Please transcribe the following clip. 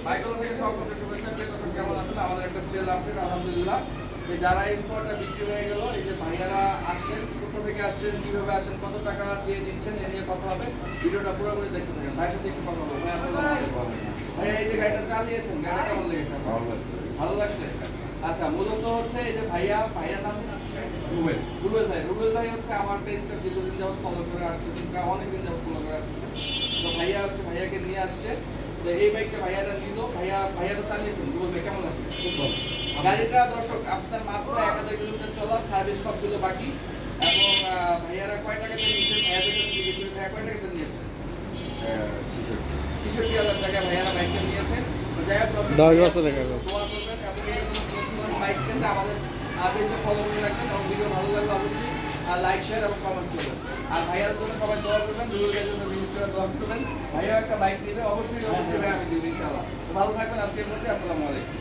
বাইকল থেকে সকলকে শুভেচ্ছা। প্রিয় দর্শক, কেমন আছেন? আমাদের একটা সেল আপডেট, আলহামদুলিল্লাহ। যে যারা এই স্পটটা বিক্রি হয়ে গেল, এই যে ভাইয়ারা আসছেন, কোথা থেকে আসছেন, কিভাবে আসছেন, কত টাকা দিয়ে দিচ্ছেন, এ নিয়ে কথা হবে। ভিডিওটা পুরোপুরি দেখতে থাকেন। ভাইয়ের সাথে একটু কথা বলবো। ভাই, আসসালামু আলাইকুম। ভাইয়া, এই যে গাড়িটা চালিয়েছেন, গাড়িটা কেমন লেগেছে? ভালো লাগছে। আচ্ছা, মূলত হচ্ছে এই যে ভাইয়ার নাম রুবেল ভাই হচ্ছে আমার পেজটা দীর্ঘদিন যাবত ফলো করে আসতেছেন, অনেকদিন যাবত ফলো করে আসতেছেন। তো ভাইয়া হচ্ছে ভাইয়াকে নিয়ে আসছে। তো এই বাইকটা ভাইয়াটা নিল, ভাইয়াটা চালিয়েছেন। রুবেল ভাই কেমন আছে? খুব ভালো। গাড়িটা দর্শক আপনার মাত্র 1000 কিলোমিটার চলা, সার্ভিস সবগুলো বাকি। এবং ভাইয়ারা কয় টাকাতে নিয়েছেন? ভাইয়াদের কাছে জিজ্ঞেস করি, ভাইয়া কয় টাকাতে নিয়েছেন? 66,000 টাকা ভাইয়ারা বাইকটা নিয়েছেন। তো যাই হোক, 10 বছর আগে দোয়া করবেন এবং এই বাইক কিনতে আমাদের পেজটা ফলো করে রাখবেন এবং ভিডিও ভালো লাগলে অবশ্যই লাইক শেয়ার এবং কমেন্টস করবেন। আর ভাইয়ার জন্য সবাই দোয়া করবেন, রুবেল ভাইয়ের জন্য বিশেষ করে দোয়া করবেন। ভাইয়া একটা বাইক নেবে, অবশ্যই ভাই আমি দিব ইনশাআল্লাহ। ভালো থাকবেন। আজকের মধ্যে আসসালামু আলাইকুম।